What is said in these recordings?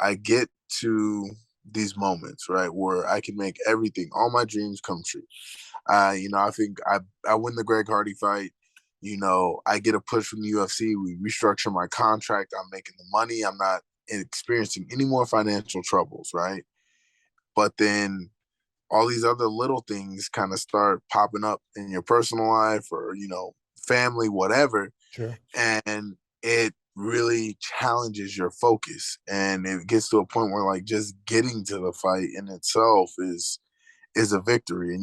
I get to these moments, right, where I can make everything, all my dreams come true. I think I win the Greg Hardy fight. I get a push from the UFC. We restructure my contract. I'm making the money. I'm not experiencing any more financial troubles, right? But then all these other little things kind of start popping up in your personal life or, family, whatever. Sure. And it really challenges your focus. And it gets to a point where like just getting to the fight in itself is a victory.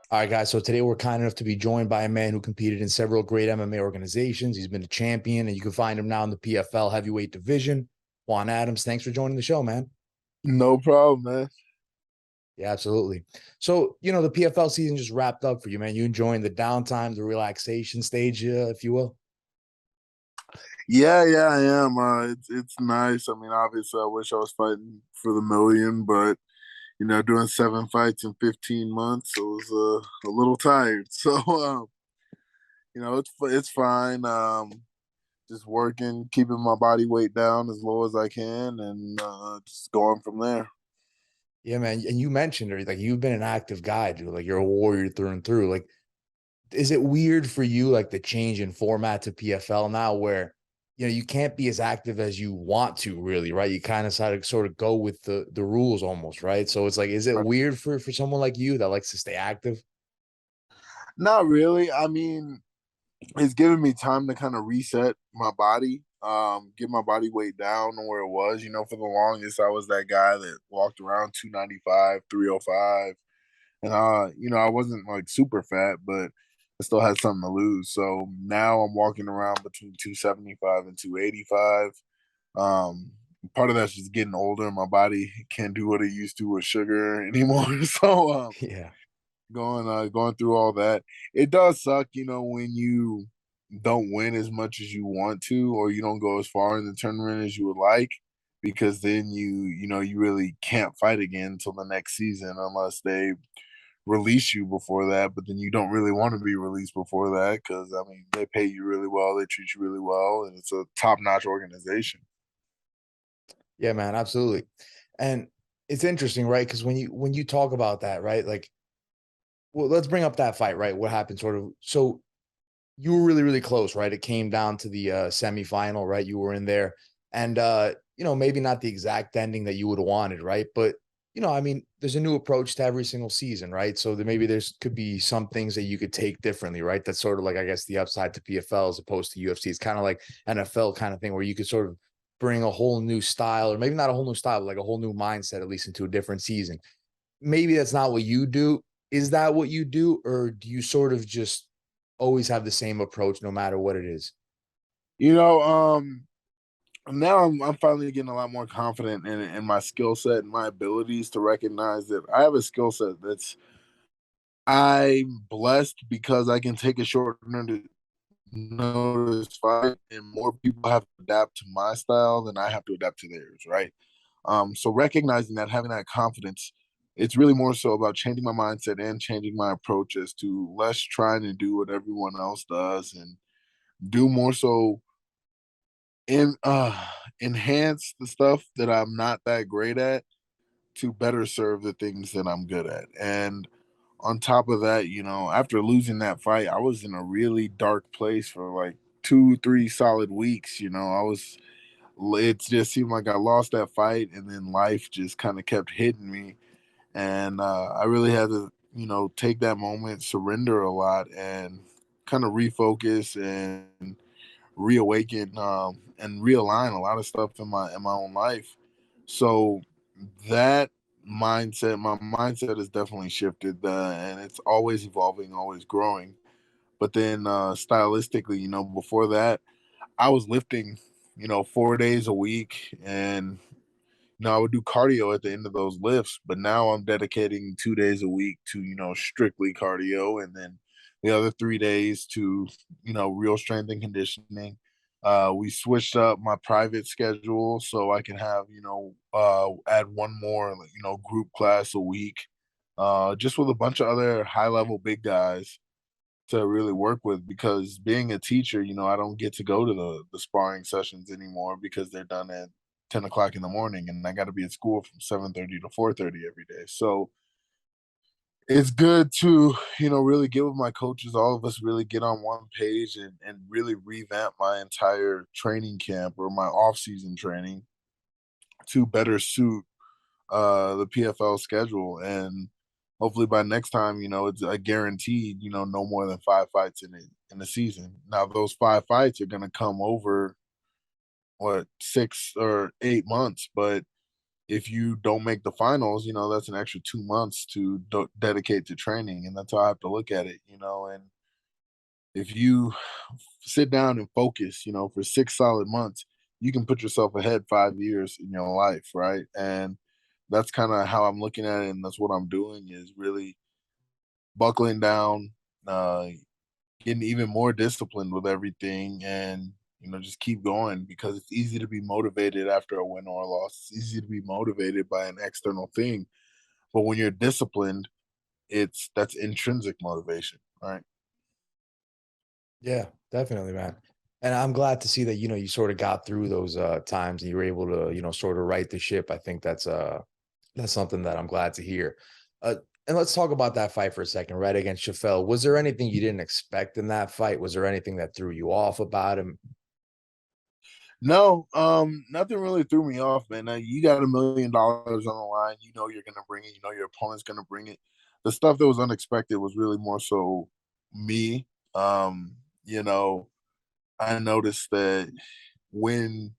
All right, guys. So today we're kind enough to be joined by a man who competed in several great MMA organizations. He's been a champion, and you can find him now in the PFL heavyweight division. Juan Adams, thanks for joining the show, man. No problem, man. Yeah, absolutely. So, the PFL season just wrapped up for you, man. You enjoying the downtime, the relaxation stage, if you will? Yeah, I am. It's nice. I mean, obviously, I wish I was fighting for the million, but doing 7 fights in 15 months, I was a little tired. So, it's fine. Just working, keeping my body weight down as low as I can, and just going from there. Yeah, man. And you mentioned it, like you've been an active guy, dude. Like you're a warrior through and through. Like, is it weird for you, like the change in format to PFL now where you can't be as active as you want to really, right? You kind of sort of go with the rules almost, right? So it's like, is it weird for someone like you that likes to stay active? Not really. I mean, it's given me time to kind of reset my body, get my body weight down to where it was. For the longest, I was that guy that walked around 295, 305. And, I wasn't like super fat, but I still had something to lose. So now I'm walking around between 275 and 285. Um, Part of that's just getting older. My body can't do what it used to with sugar anymore. So, Yeah. going through all that. It does suck, when you don't win as much as you want to, or you don't go as far in the tournament as you would like, because then you really can't fight again until the next season unless they release you before that. But then you don't really want to be released before that because I mean they pay you really well, they treat you really well, and it's a top notch organization. Yeah, man, absolutely. And it's interesting, right? Because when you talk about that, right? Like, well, let's bring up that fight, right? What happened sort of so you were really, really close, right? It came down to the semifinal, right? You were in there. And maybe not the exact ending that you would have wanted, right? But I mean, there's a new approach to every single season, right? So there's could be some things that you could take differently, right? That's sort of like I guess the upside to PFL as opposed to UFC. It's kind of like NFL kind of thing where you could sort of bring a whole new style, or maybe not a whole new style, but like a whole new mindset, at least into a different season. Maybe that's not what you do. Is that what you do, or do you sort of just always have the same approach no matter what it is? You know, now I'm finally getting a lot more confident in my skill set and my abilities to recognize that I have a skill set that's I'm blessed because I can take a short notice fight, and more people have to adapt to my style than I have to adapt to theirs, right? So recognizing that, having that confidence, it's really more so about changing my mindset and changing my approach as to less trying to do what everyone else does and do more so in enhance the stuff that I'm not that great at to better serve the things that I'm good at. And on top of that, after losing that fight, I was in a really dark place for like 2, 3 solid weeks. It just seemed like I lost that fight, and then life just kind of kept hitting me. And I really had to, take that moment, surrender a lot, and kind of refocus and reawaken and realign a lot of stuff in my own life. So that my mindset has definitely shifted, and it's always evolving, always growing. But then stylistically, before that, I was lifting, 4 days a week, and I would do cardio at the end of those lifts. But now I'm dedicating 2 days a week to strictly cardio, and then the other 3 days to real strength and conditioning. We switched up my private schedule so I can have add one more group class a week, just with a bunch of other high level big guys to really work with, because being a teacher, I don't get to go to the sparring sessions anymore because they're done at 10 o'clock in the morning, and I got to be at school from 7:30 to 4:30 every day. So it's good to really get with my coaches, all of us really get on one page, and really revamp my entire training camp or my off-season training to better suit the PFL schedule. And hopefully by next time, it's a guaranteed, no more than 5 fights in the season. Now those 5 fights are going to come over what 6 or 8 months, but if you don't make the finals, that's an extra 2 months to dedicate to training, and that's how I have to look at it. And if you sit down and focus, for 6 solid months, you can put yourself ahead 5 years in your life, right? And that's kind of how I'm looking at it, and that's what I'm doing is really buckling down, uh, getting even more disciplined with everything, and just keep going, because it's easy to be motivated after a win or a loss. It's easy to be motivated by an external thing, but when you're disciplined, that's intrinsic motivation, right? Yeah, definitely, man. And I'm glad to see that, you sort of got through those times and you were able to, sort of right the ship. I think that's something that I'm glad to hear. And let's talk about that fight for a second, right? Against Chaffel. Was there anything you didn't expect in that fight? Was there anything that threw you off about him? No, nothing really threw me off, man. You got $1 million on the line. You know you're gonna bring it. You know your opponent's gonna bring it. The stuff that was unexpected was really more so me. You know, I noticed that when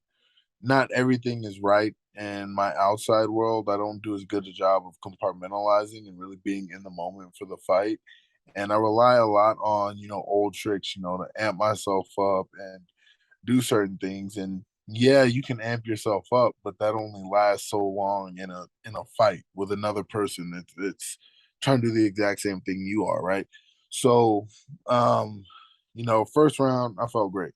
not everything is right in my outside world, I don't do as good a job of compartmentalizing and really being in the moment for the fight. And I rely a lot on, old tricks, to amp myself up and do certain things. And yeah, you can amp yourself up, but that only lasts so long in a fight with another person that's trying to do the exact same thing you are, right? So first round I felt great.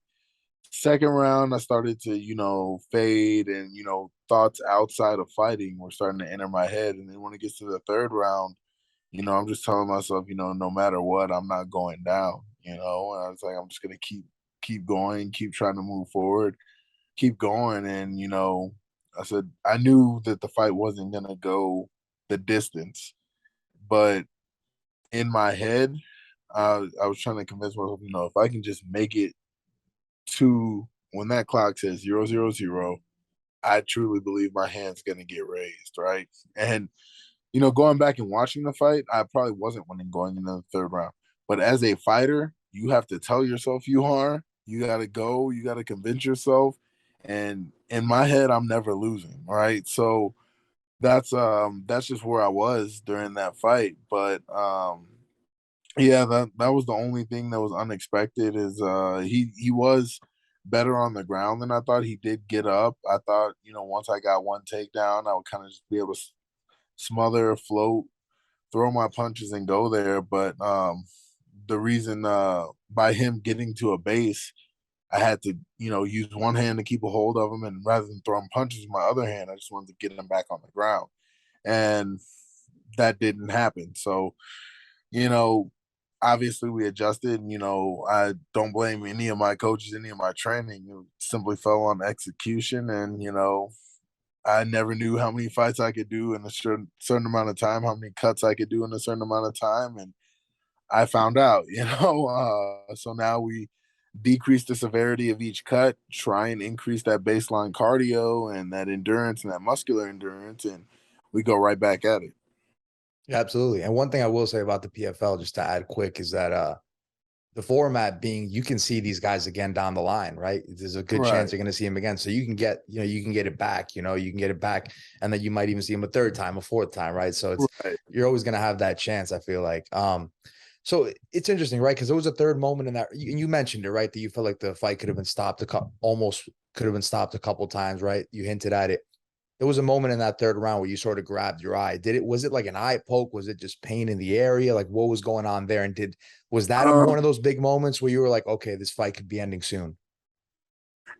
Second round I started to, fade, and thoughts outside of fighting were starting to enter my head. And then when it gets to the third round, I'm just telling myself, no matter what, I'm not going down. And I was like, I'm just gonna keep going, keep trying to move forward, keep going. And I said I knew that the fight wasn't gonna go the distance, but in my head, I was trying to convince myself, if I can just make it to when that clock says 000, I truly believe my hand's gonna get raised, right? And going back and watching the fight, I probably wasn't winning going into the third round. But as a fighter, you have to tell yourself you are. You got to go. You got to convince yourself. And in my head, I'm never losing, right? So that's just where I was during that fight. But yeah, that was the only thing that was unexpected. Is he was better on the ground than I thought. He did get up. I thought once I got one takedown, I would kind of just be able to smother, float, throw my punches and go there. But the reason by him getting to a base, I had to, use one hand to keep a hold of him, and rather than throwing punches with my other hand, I just wanted to get him back on the ground, and that didn't happen. So, you know, obviously we adjusted, and I don't blame any of my coaches, any of my training. It simply fell on execution, and I never knew how many fights I could do in a certain amount of time, how many cuts I could do in a certain amount of time, and I found out. So now we decrease the severity of each cut, try and increase that baseline cardio and that endurance and that muscular endurance, and we go right back at it. Yeah, absolutely. And one thing I will say about the PFL, just to add quick, is that the format being you can see these guys again down the line, right? There's a good chance Right. you're going to see him again. So you can get, you can get it back, you can get it back. And then you might even see him a third time, a fourth time, right? So Right. you're always going to have that chance, I feel like. So it's interesting, right? Because there was a third moment in that, and you mentioned it, right? That you felt like the fight could have been stopped almost could have been stopped a couple times, right? You hinted at it. There was a moment in that third round where you sort of grabbed your eye. Was it like an eye poke? Was it just pain in the area? Like what was going on there? And was that one of those big moments where you were like, okay, this fight could be ending soon?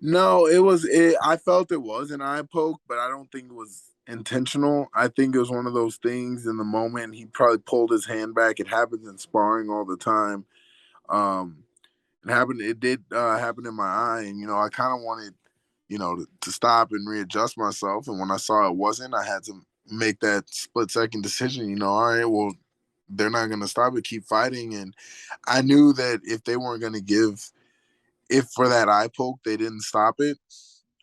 No, it was it. I felt it was an eye poke, but I don't think it was intentional. I think it was one of those things in the moment. He probably pulled his hand back. It happens in sparring all the time. Um, it did happen in my eye, and I kind of wanted, to stop and readjust myself. And when I saw it wasn't, I had to make that split second decision. All right, well, they're not going to stop it, keep fighting. And I knew that if they weren't going to if for that eye poke they didn't stop it,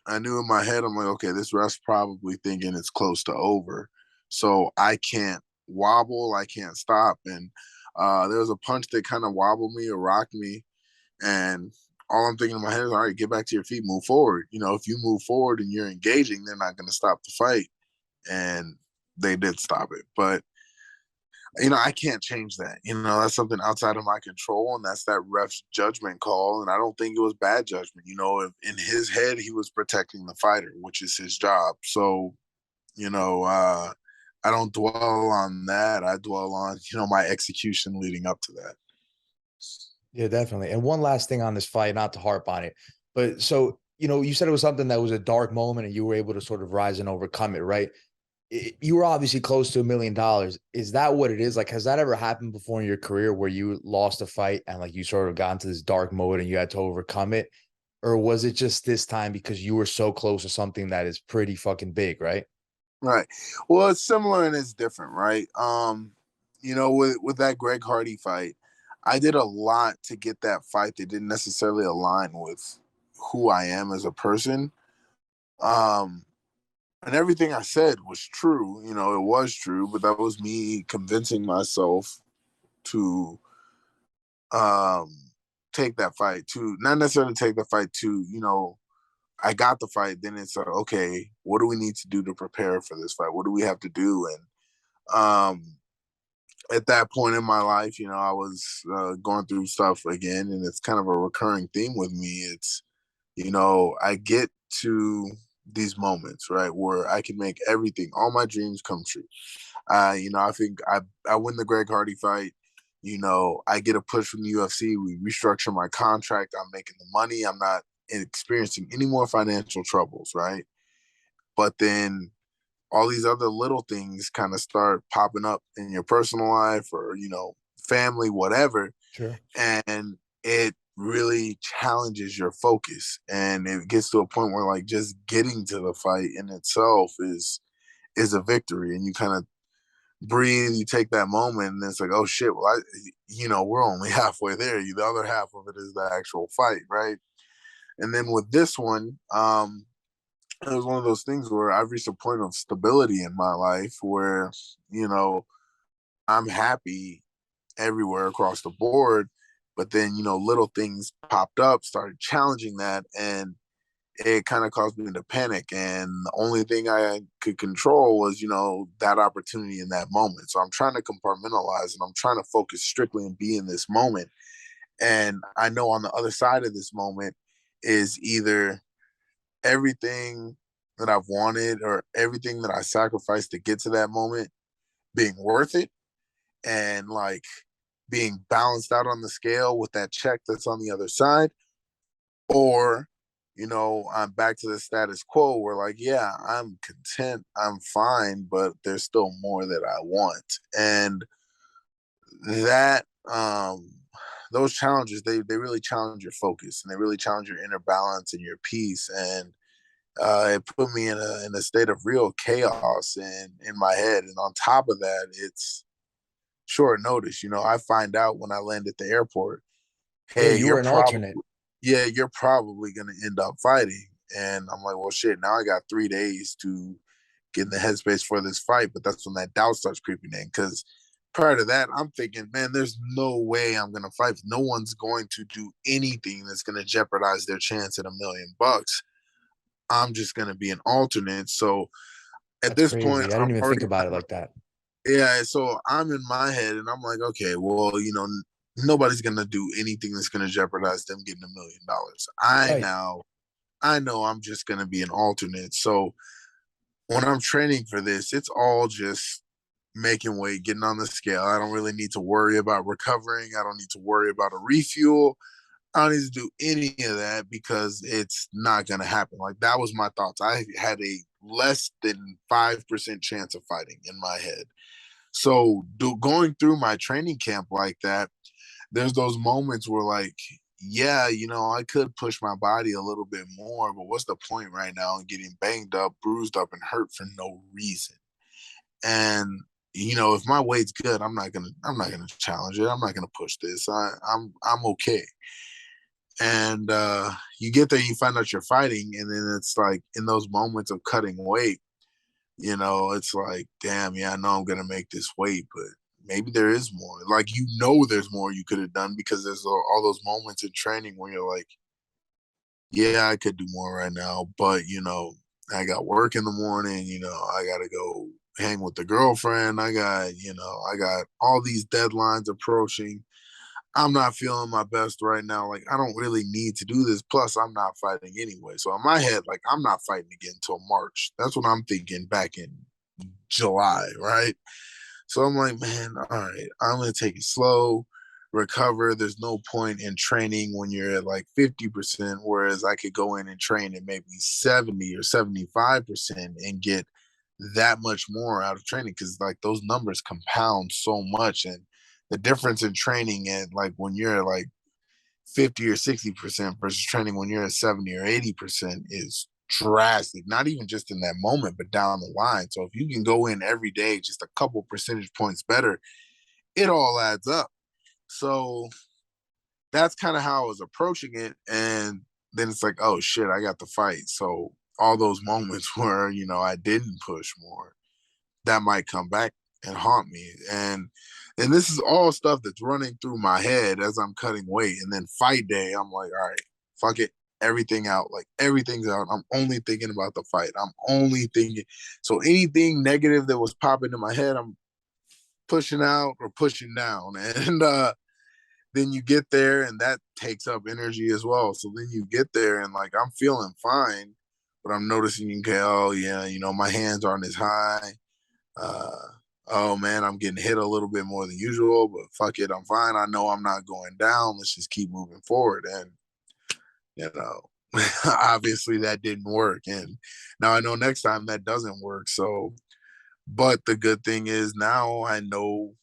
I knew in my head, I'm like, okay, this ref's probably thinking it's close to over. So I can't wobble, I can't stop. And there was a punch that kind of wobbled me or rocked me. And all I'm thinking in my head is, all right, get back to your feet, move forward. If you move forward and you're engaging, they're not going to stop the fight. And they did stop it. But I can't change that. That's something outside of my control, and that's that ref's judgment call. And I don't think it was bad judgment. If in his head, he was protecting the fighter, which is his job. So, I don't dwell on that. I dwell on, my execution leading up to that. Yeah, definitely. And one last thing on this fight, not to harp on it, but so, you said it was something that was a dark moment and you were able to sort of rise and overcome it, right? You were obviously close to $1 million. Is that what it is? Like, has that ever happened before in your career where you lost a fight and like you sort of got into this dark mode and you had to overcome it? Or was it just this time because you were so close to something that is pretty fucking big, right? Right. Well, it's similar and it's different, right? With that Greg Hardy fight, I did a lot to get that fight that didn't necessarily align with who I am as a person. Um, and everything I said was true. It was true, but that was me convincing myself to um take that fight, to not necessarily take the fight, to I got the fight. Then it's like, okay, what do we need to do to prepare for this fight? What do we have to do? And at that point in my life, I was going through stuff again, and it's kind of a recurring theme with me. It's I get to these moments, right, where I can make everything, all my dreams come true. I think I win the Greg Hardy fight. I get a push from the UFC. We restructure my contract. I'm making the money. I'm not experiencing any more financial troubles, right? But then all these other little things kind of start popping up in your personal life or, family, whatever. Sure. And it really challenges your focus. And it gets to a point where like just getting to the fight in itself is a victory. And you kind of breathe, you take that moment, and it's like, oh shit, well, we're only halfway there. The other half of it is the actual fight, right? And then with this one, it was one of those things where I've reached a point of stability in my life where, you know, I'm happy everywhere across the board. But then, little things popped up, started challenging that, and it kind of caused me to panic. And the only thing I could control was, that opportunity in that moment. So I'm trying to compartmentalize and I'm trying to focus strictly and be in this moment. And I know on the other side of this moment is either everything that I've wanted or everything that I sacrificed to get to that moment being worth it, and like being balanced out on the scale with that check that's on the other side, or I'm back to the status quo where like, yeah, I'm content, I'm fine, but there's still more that I want. And that those challenges, they really challenge your focus and they really challenge your inner balance and your peace. And it put me in a state of real chaos in my head. And on top of that, it's short notice. I find out when I land at the airport, Yeah, hey, you were an alternate. you're probably gonna end up fighting. And I'm like, well, shit. Now I got 3 days to get in the headspace for this fight. But that's when that doubt starts creeping in, because prior to that, I'm thinking, man, there's no way I'm gonna fight. No one's going to do anything that's gonna jeopardize their chance at $1 million. I'm just gonna be an alternate. So at That's this point, crazy. I I'm didn't even think already about it like that. yeah. So I'm in my head, and I'm like, okay, well, nobody's gonna do anything that's gonna jeopardize them getting $1 million. Right. I know I'm just gonna be an alternate. So when I'm training for this, it's all just making weight, getting on the scale. I don't really need to worry about recovering. I don't need to worry about a refuel. I don't need to do any of that because it's not going to happen. Like, that was my thoughts. I had a less than 5% chance of fighting in my head. So going through my training camp like that, there's those moments where like, yeah, I could push my body a little bit more, but what's the point right now in getting banged up, bruised up, and hurt for no reason? And if my weight's good, I'm not gonna challenge it. I'm not gonna push this. I'm okay. And you get there, you find out you're fighting, and then it's like in those moments of cutting weight, it's like, damn, yeah, I know I'm gonna make this weight, but maybe there is more. Like, there's more you could have done, because there's all those moments in training where you're like, yeah, I could do more right now, but I got work in the morning. I gotta go hang with the girlfriend. I got all these deadlines approaching. I'm not feeling my best right now. Like, I don't really need to do this. Plus, I'm not fighting anyway. So in my head, like, I'm not fighting again until March. That's what I'm thinking back in July, right? So I'm like, man, all right, I'm gonna take it slow, recover. There's no point in training when you're at like 50%, whereas I could go in and train at maybe 70 or 75% and get that much more out of training, because like those numbers compound so much. And the difference in training and like when you're at like 50 or 60% versus training when you're at 70 or 80% is drastic, not even just in that moment, but down the line. So if you can go in every day just a couple percentage points better, it all adds up. So that's kind of how I was approaching it. And then it's like, oh shit, I got the fight. So all those moments where, I didn't push more, that might come back and haunt me. And this is all stuff that's running through my head as I'm cutting weight. And then fight day, I'm like, all right, fuck it, everything out. Like, everything's out. I'm only thinking about the fight. I'm only thinking. So anything negative that was popping in my head, I'm pushing out or pushing down. And then you get there, and that takes up energy as well. So then you get there, and like, I'm feeling fine, but I'm noticing, okay, oh yeah, my hands aren't as high. uh, oh man, I'm getting hit a little bit more than usual, but fuck it, I'm fine. I know I'm not going down. Let's just keep moving forward. And obviously that didn't work. And now I know next time that doesn't work. So, but the good thing is now I know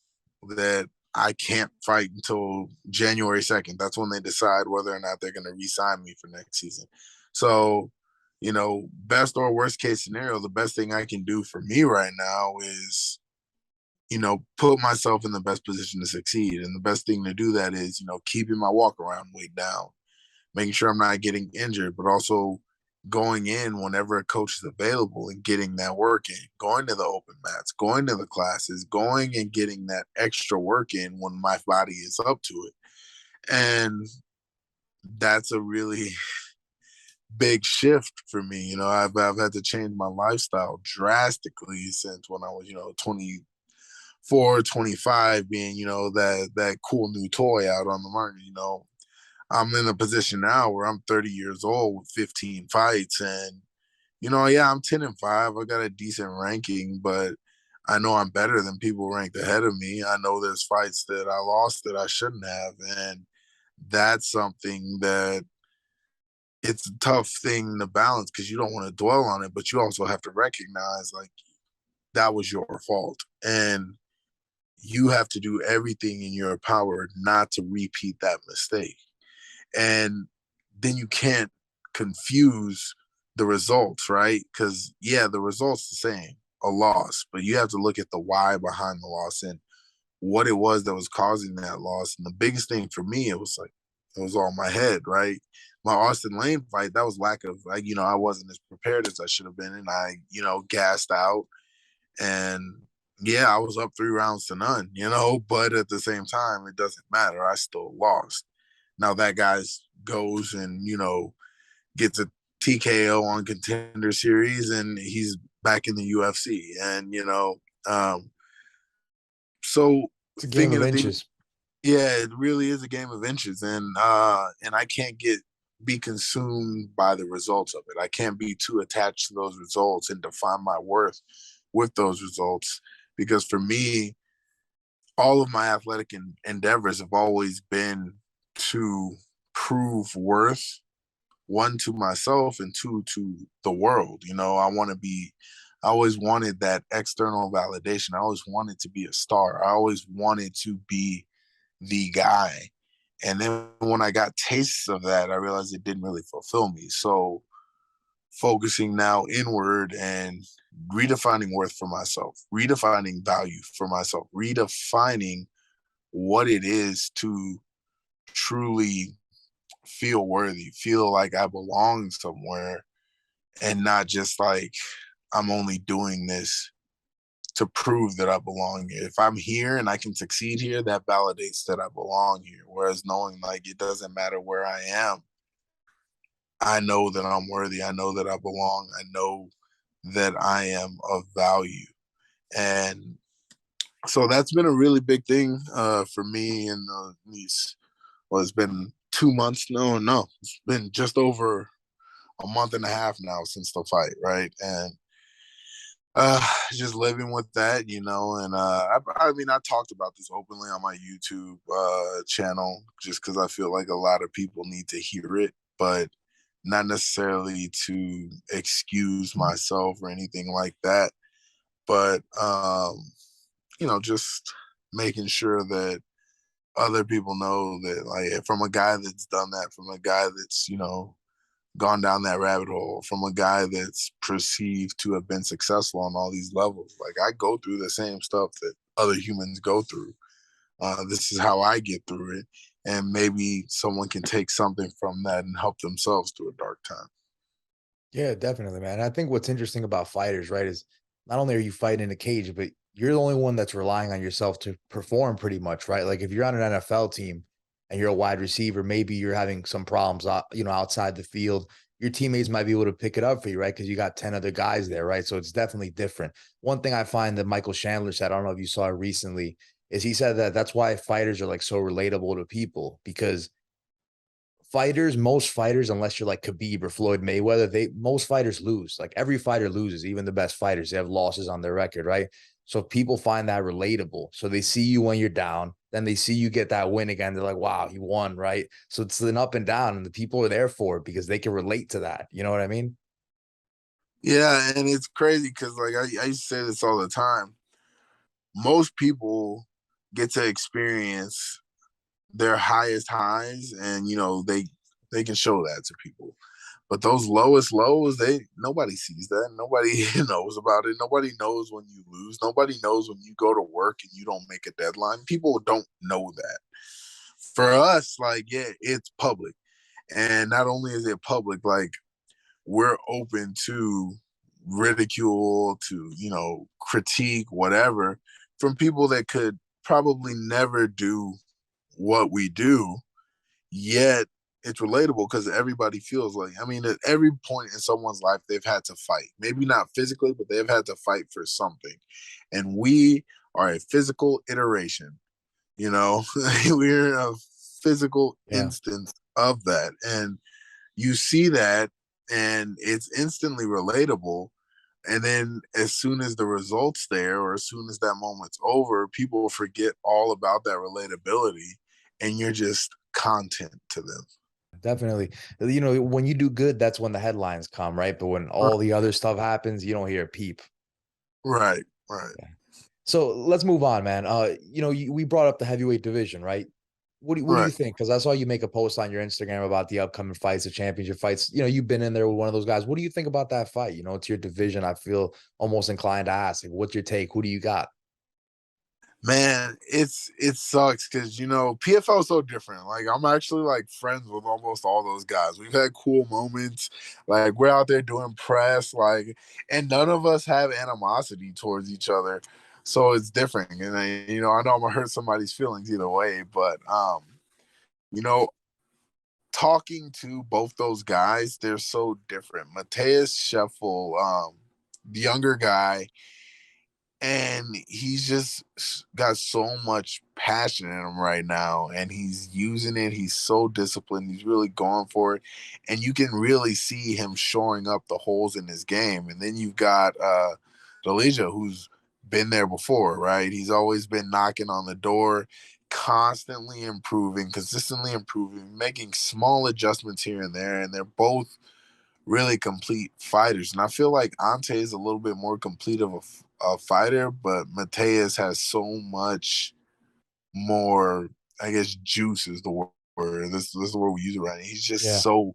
that I can't fight until January 2nd. That's when they decide whether or not they're going to re-sign me for next season. So, best or worst case scenario, the best thing I can do for me right now is, put myself in the best position to succeed. And the best thing to do that is, keeping my walk around weight down, making sure I'm not getting injured, but also going in whenever a coach is available and getting that work in, going to the open mats, going to the classes, going and getting that extra work in when my body is up to it. And that's a really big shift for me. I've had to change my lifestyle drastically since when I was, 24, 25, being, that cool new toy out on the market. I'm in a position now where I'm 30 years old with 15 fights, and yeah, I'm 10-5. I got a decent ranking, but I know I'm better than people ranked ahead of me. I know there's fights that I lost that I shouldn't have, and that's something that it's a tough thing to balance, because you don't want to dwell on it, but you also have to recognize like that was your fault, and you have to do everything in your power not to repeat that mistake. And then you can't confuse the results, right? Because yeah, the result's the same, a loss, but you have to look at the why behind the loss and what it was that was causing that loss. And the biggest thing for me, it was like, it was all my head, right? My Austin Lane fight, that was lack of, like, I wasn't as prepared as I should have been, and I, gassed out. And yeah, I was up 3 rounds to none, but at the same time, it doesn't matter. I still lost. Now that guy goes and, gets a TKO on Contender Series, and he's back in the UFC. And, so It's a game thinking of of the, inches. yeah, it really is a game of inches. And I can't be consumed by the results of it. I can't be too attached to those results and define my worth with those results, because for me, all of my athletic endeavors have always been to prove worth, one, to myself, and two, to the world. I always wanted that external validation. I always wanted to be a star. I always wanted to be the guy. And then when I got tastes of that, I realized it didn't really fulfill me. So focusing now inward and redefining worth for myself, redefining value for myself, redefining what it is to truly feel worthy, feel like I belong somewhere, and not just like I'm only doing this to prove that I belong here. If I'm here and I can succeed here, that validates that I belong here. Whereas knowing like it doesn't matter where I am, I know that I'm worthy. I know that I belong. I know that I am of value. And so that's been a really big thing for me in these, well, it's been 2 months. No, it's been just over a month and a half now since the fight, right? And just living with that, and I mean, I talked about this openly on my YouTube channel just because I feel like a lot of people need to hear it, but not necessarily to excuse myself or anything like that, but just making sure that other people know that, like, from a guy that's done that, from a guy that's gone down that rabbit hole, from a guy that's perceived to have been successful on all these levels. Like, I go through the same stuff that other humans go through. This is how I get through it. And maybe someone can take something from that and help themselves through a dark time. Yeah, definitely, man. I think what's interesting about fighters, right, is not only are you fighting in a cage, but you're the only one that's relying on yourself to perform pretty much, right? Like if you're on an NFL team and you're a wide receiver, maybe you're having some problems, outside the field. Your teammates might be able to pick it up for you, right? Because you got 10 other guys there, right? So it's definitely different. One thing I find that Michael Chandler said, I don't know if you saw it recently, is he said that that's why fighters are like so relatable to people because most fighters, unless you're like Khabib or Floyd Mayweather, most fighters lose. Like every fighter loses, even the best fighters, they have losses on their record, right? So people find that relatable. So they see you when you're down, then they see you get that win again. They're like, wow, you won, right? So it's an up and down, and the people are there for it because they can relate to that. You know what I mean? Yeah, and it's crazy because, like, I used to say this all the time. Most people get to experience their highest highs, and they can show that to people. But those lowest lows, nobody sees that. Nobody knows about it. Nobody knows when you lose. Nobody knows when you go to work and you don't make a deadline. People don't know that. For us, like, yeah, it's public. And not only is it public, like, we're open to ridicule, to, critique, whatever, from people that could probably never do what we do, yet it's relatable because everybody feels like, I mean, at every point in someone's life, they've had to fight. Maybe not physically, but they've had to fight for something. And we are a physical iteration, we're a physical Yeah. instance of that. And you see that, and it's instantly relatable. And then as soon as the result's there, or as soon as that moment's over, people forget all about that relatability, and you're just content to them. Definitely. When you do good, that's when the headlines come, right? But when all the other stuff happens, you don't hear a peep. Right, right, Yeah. So let's move on, man. We brought up the heavyweight division, right? What do you right. think? Because I saw you make a post on your Instagram about the upcoming fights, the championship fights. You've been in there with one of those guys. What do you think about that fight? It's your division. I feel almost inclined to ask, like, what's your take? Who do you got? Man, it sucks because PFL is so different. Like, I'm actually like friends with almost all those guys. We've had cool moments. Like, we're out there doing press, like, and none of us have animosity towards each other. So it's different. And I know I'm gonna hurt somebody's feelings either way, but you know, talking to both those guys, they're so different. Mateus Scheffel, the younger guy, and he's just got so much passion in him right now, and he's using it. He's so disciplined. He's really going for it, and you can really see him shoring up the holes in his game. And then you've got Delija, who's been there before, right? He's always been knocking on the door, constantly improving, consistently improving, making small adjustments here and there, and they're both really complete fighters. And I feel like Ante is a little bit more complete of a fighter, but Mateus has so much more, I guess, juice is the This is the word we use it right now. He's just Yeah. so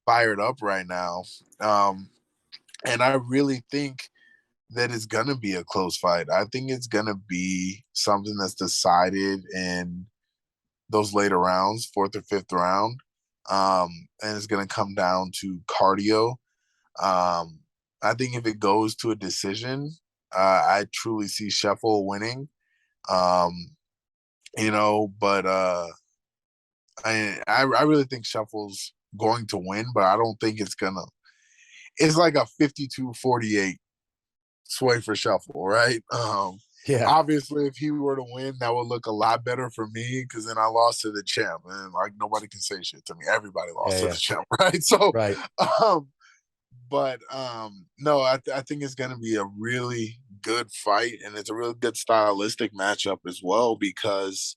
fired up right now. And I really think that it's gonna be a close fight. I think it's gonna be something that's decided in those later rounds, fourth or fifth round. And it's gonna come down to cardio. Um, I think if it goes to a decision, I truly see Sheffield winning. Um, but I really think Shuffle's going to win, but I don't think it's gonna. It's like a 52-48 sway for Shuffle, right? Yeah. Obviously, if he were to win, that would look a lot better for me because then I lost to the champ, and like nobody can say shit to me. Everybody Yeah. lost to the Yeah. champ, right? So, Right. um, no, I think it's going to be a really good fight, and it's a really good stylistic matchup as well because,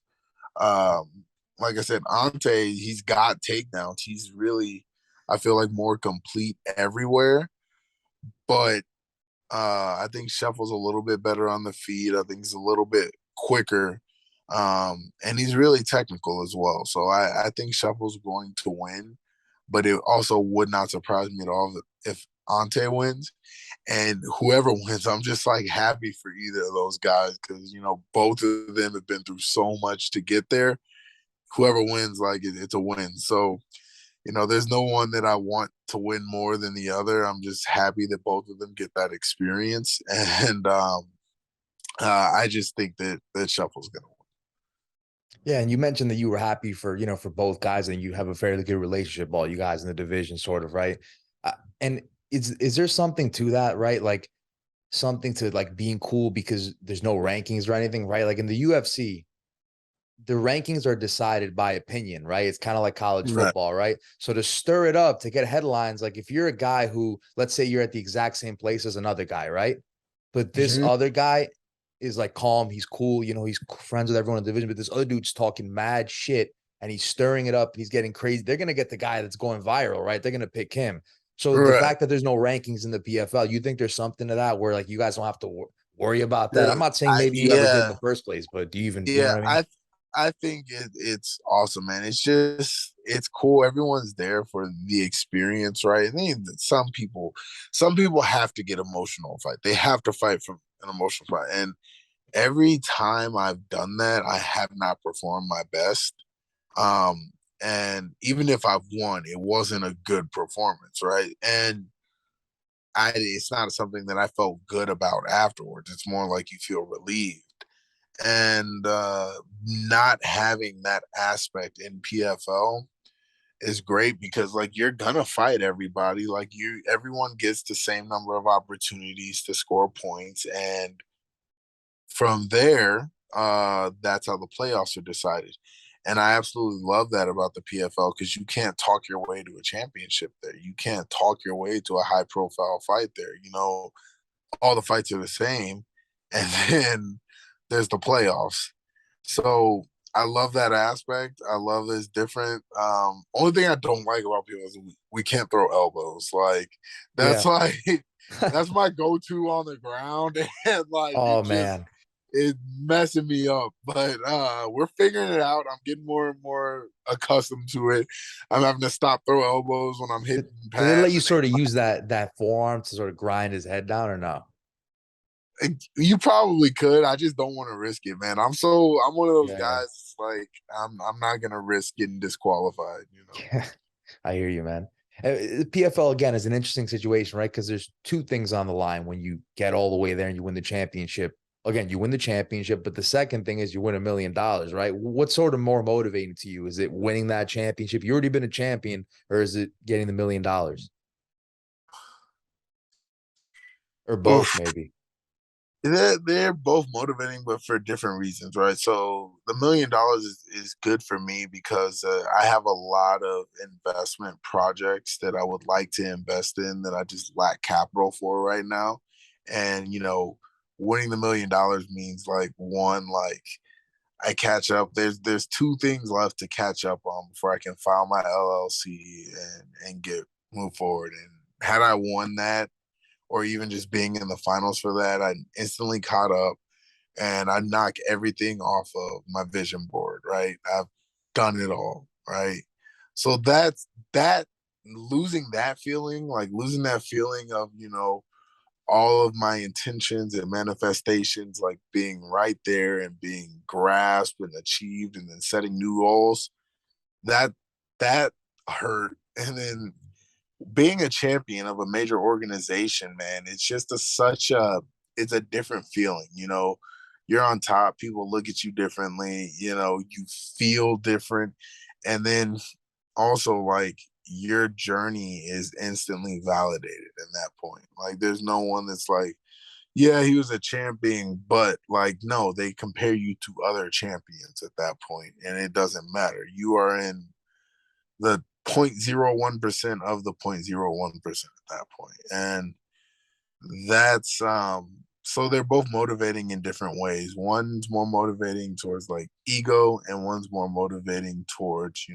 um, like I said, Ante, he's got takedowns. He's really, I feel like, more complete everywhere. But I think Shuffle's a little bit better on the feet. I think he's a little bit quicker. And he's really technical as well. So I think Shuffle's going to win, but it also would not surprise me at all if Ante wins. And whoever wins, I'm just like happy for either of those guys because both of them have been through so much to get there. Whoever wins, like it's a win. So there's no one that I want to win more than the other. I'm just happy that both of them get that experience, and I just think that Shuffle's gonna win. Yeah, and you mentioned that you were happy for for both guys, and you have a fairly good relationship, all you guys in the division, sort of, right? And is there something to that, right? Like something to like being cool because there's no rankings or anything, right? Like in the UFC, the rankings are decided by opinion, right? It's kind of like college Right. football, right? So to stir it up, to get headlines, like if you're a guy who, let's say you're at the exact same place as another guy, right? But this Mm-hmm. other guy is like calm, he's cool, he's friends with everyone in the division, but this other dude's talking mad shit and he's stirring it up and he's getting crazy. They're going to get the guy that's going viral, right? They're going to pick him. So the Right. fact that there's no rankings in the PFL, you think there's something to that where like you guys don't have to worry about that? I'm not saying maybe you ever did in Yeah, the first place, but do you even, you know yeah. what I mean? I think it's awesome, man. It's cool. Everyone's there for the experience, right? I think that some people have to get emotional fight. They have to fight from an emotional fight, and every time I've done that, I have not performed my best. And even if I've won, it wasn't a good performance, right? And it's not something that I felt good about afterwards. It's more like you feel relieved. And not having that aspect in PFL is great because like you're gonna fight everybody. Like everyone gets the same number of opportunities to score points, and from there, that's how the playoffs are decided. And I absolutely love that about the PFL because you can't talk your way to a championship there. You can't talk your way to a high profile fight there. All the fights are the same. And then there's the playoffs. So I love that aspect. I love it's different. Only thing I don't like about people is we can't throw elbows. Like that's Yeah. like that's my go-to on the ground. And like Oh man. it's messing me up. But we're figuring it out. I'm getting more and more accustomed to it. I'm having to stop throw elbows when I'm Did, hitting did they let pads you and sort of use that forearm to sort of grind his head down or no? you probably could. I just don't want to risk it, man. I'm one of those Yeah, yeah. guys like I'm not gonna risk getting disqualified. Yeah, I hear you, man. The PFL again is an interesting situation, right? Because there's two things on the line when you get all the way there and you win the championship. Again, you win the championship, but the second thing is you win $1 million, right? What's sort of more motivating to you? Is it winning that championship? You already been a champion, or is it getting the $1 million? Or both, Oof. maybe. They're both motivating, but for different reasons, right? So the $1 million is good for me because I have a lot of investment projects that I would like to invest in that I just lack capital for right now. And winning the $1 million means like one, like I catch up. There's two things left to catch up on before I can file my LLC and get move forward. And had I won that, or even just being in the finals for that, I instantly caught up and I knock everything off of my vision board. Right, I've done it all. right? So that losing that feeling, like losing that feeling of, all of my intentions and manifestations, like being right there and being grasped and achieved and then setting new goals, that that hurt. And then being a champion of a major organization, man, it's just such a it's a different feeling. You're on top, people look at you differently, you feel different. And then also, like, your journey is instantly validated in that point. Like, there's no one that's like, yeah, he was a champion, but like, no, they compare you to other champions at that point, and it doesn't matter. You are in the 0.01% of the 0.01% at that point. And that's so they're both motivating in different ways. One's more motivating towards like ego, and one's more motivating towards,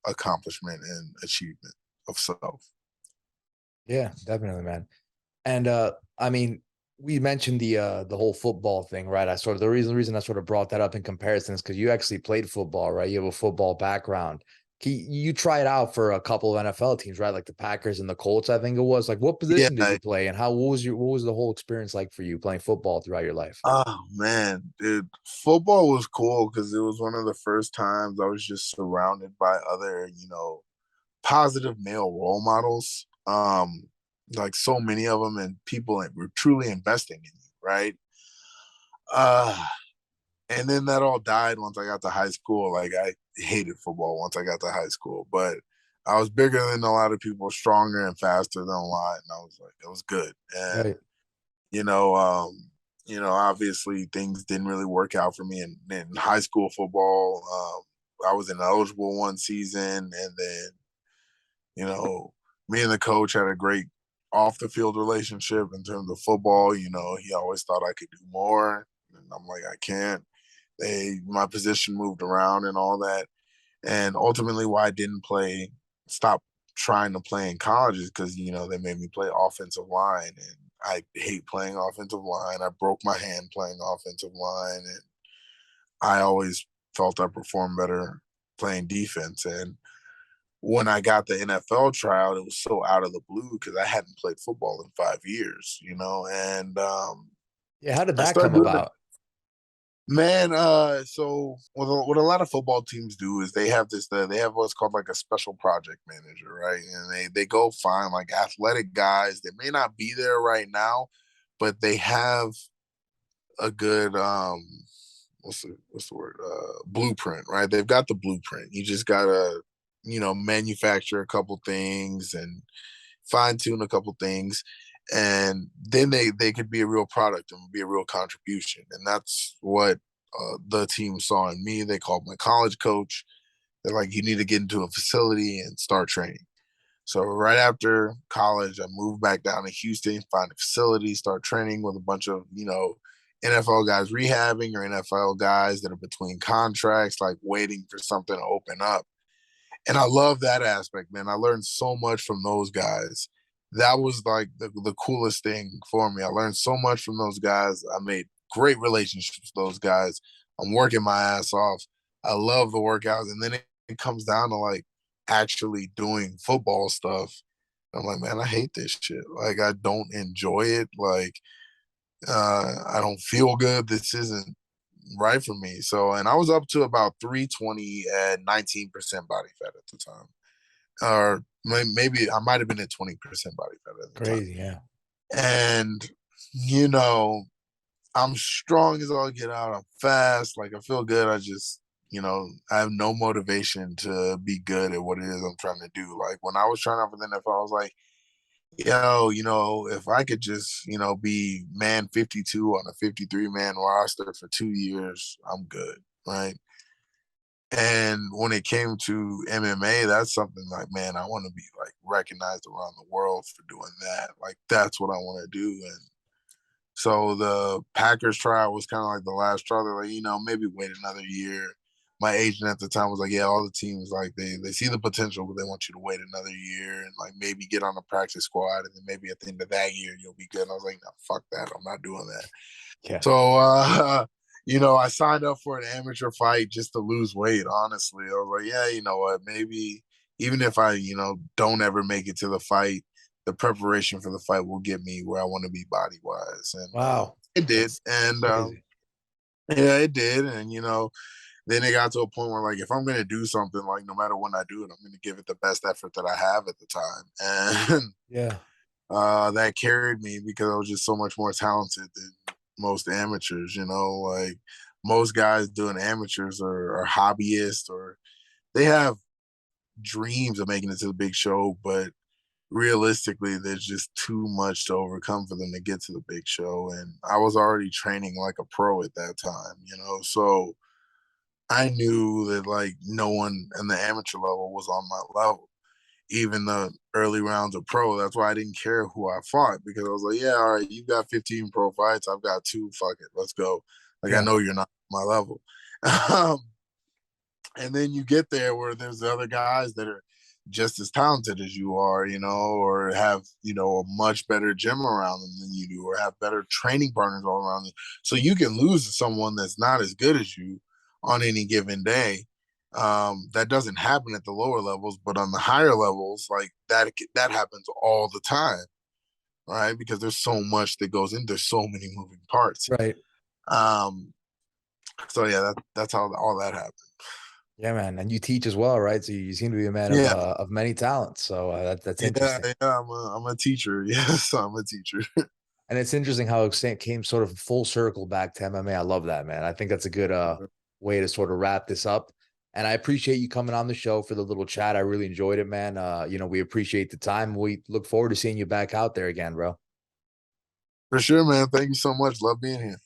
accomplishment and achievement of self. Yeah, definitely, man. And I mean, we mentioned the whole football thing, right? I sort of the reason I sort of brought that up in comparison is because you actually played football, right? You have a football background. You tried out for a couple of NFL teams, right? Like the Packers and the Colts, I think it was. Like, what position did Yeah. you play, and what was the whole experience like for you playing football throughout your life? Oh man, dude, football was cool because it was one of the first times I was just surrounded by other, positive male role models. Like so many of them, and people that were truly investing in you, right? Uh, and then that all died once I got to high school. Like, I hated football once I got to high school, but I was bigger than a lot of people, stronger and faster than a lot, and I was like, it was good. And Right. you know, um, obviously things didn't really work out for me in high school football. I was ineligible one season, and then you know, me and the coach had a great off the field relationship in terms of football. He always thought I could do more, and I'm like, I can't. My position moved around and all that, and ultimately why I didn't stop trying to play in college is because they made me play offensive line, and I hate playing offensive line. I broke my hand playing offensive line, and I always felt I performed better playing defense. And when I got the NFL tryout, it was so out of the blue because I hadn't played football in 5 years, and Yeah, how did I that started come doing it. about? Man, so what a lot of football teams do is they have what's called like a special project manager, right? And they go find like athletic guys that may not be there right now, but they have a good what's the word, blueprint, right? They've got the blueprint. You just gotta manufacture a couple things and fine tune a couple things, and then they could be a real product and be a real contribution. And that's what the team saw in me. They called my college coach. They're like, you need to get into a facility and start training. So right after college, I moved back down to Houston, find a facility, start training with a bunch of NFL guys rehabbing, or NFL guys that are between contracts, like waiting for something to open up. And I love that aspect, man. I learned so much from those guys. That was like the coolest thing for me. I learned so much from those guys. I made great relationships with those guys. I'm working my ass off. I love the workouts. And then it comes down to like actually doing football stuff. I'm like, man, I hate this shit. Like, I don't enjoy it. Like, I don't feel good. This isn't right for me. So, and I was up to about 320 at 19% body fat at the time, or maybe I might have been at 20% body fat at the time. Crazy, yeah. And you know, I'm strong as all get out. I'm fast. Like, I feel good. I just, I have no motivation to be good at what it is I'm trying to do. Like, when I was trying out for the NFL, I was like, yo, if I could just, be man 52 on a 53 man roster for 2 years, I'm good. Right. And when it came to MMA, that's something like, man, I want to be like recognized around the world for doing that. Like, that's what I want to do. And so the Packers trial was kind of like the last straw. They're like, maybe wait another year. My agent at the time was like, yeah, all the teams, like, they see the potential, but they want you to wait another year and like maybe get on the practice squad, and then maybe at the end of that year you'll be good. And I was like, no, fuck that, I'm not doing that. Yeah. So I signed up for an amateur fight just to lose weight. Honestly, I was like, yeah, you know what? Maybe even if I, don't ever make it to the fight, the preparation for the fight will get me where I want to be body wise, and Wow. it did. That's And crazy. yeah, it did. And then it got to a point where like if I'm gonna do something, like no matter when I do it, I'm gonna give it the best effort that I have at the time. And Yeah. that carried me because I was just so much more talented than most amateurs. Like most guys doing amateurs are hobbyists, or they have dreams of making it to the big show, but realistically, there's just too much to overcome for them to get to the big show. And I was already training like a pro at that time. So I knew that like no one in the amateur level was on my level, even the early rounds of pro. That's why I didn't care who I fought, because I was like, yeah, all right, you got 15 pro fights. I've got two. Fuck it. Let's go. Like, I Yeah. know you're not my level. um, and then you get there where there's the other guys that are just as talented as you are, or have, a much better gym around them than you do, or have better training partners all around them. So you can lose to someone that's not as good as you on any given day. That doesn't happen at the lower levels, but on the higher levels, like that happens all the time, right? Because there's so much that goes in. There's so many moving parts. Right. Um, so yeah, that's how all that happened. Yeah, man. And you teach as well, right? So you seem to be a man Yeah, of many talents. So that's yeah, interesting. yeah. I'm a teacher. Yes, I'm a teacher. And it's interesting how it came sort of full circle back to MMA. I love that, man. I think that's a good way to sort of wrap this up. And I appreciate you coming on the show for the little chat. I really enjoyed it, man. We appreciate the time. We look forward to seeing you back out there again, bro. For sure, man. Thank you so much. Love being here.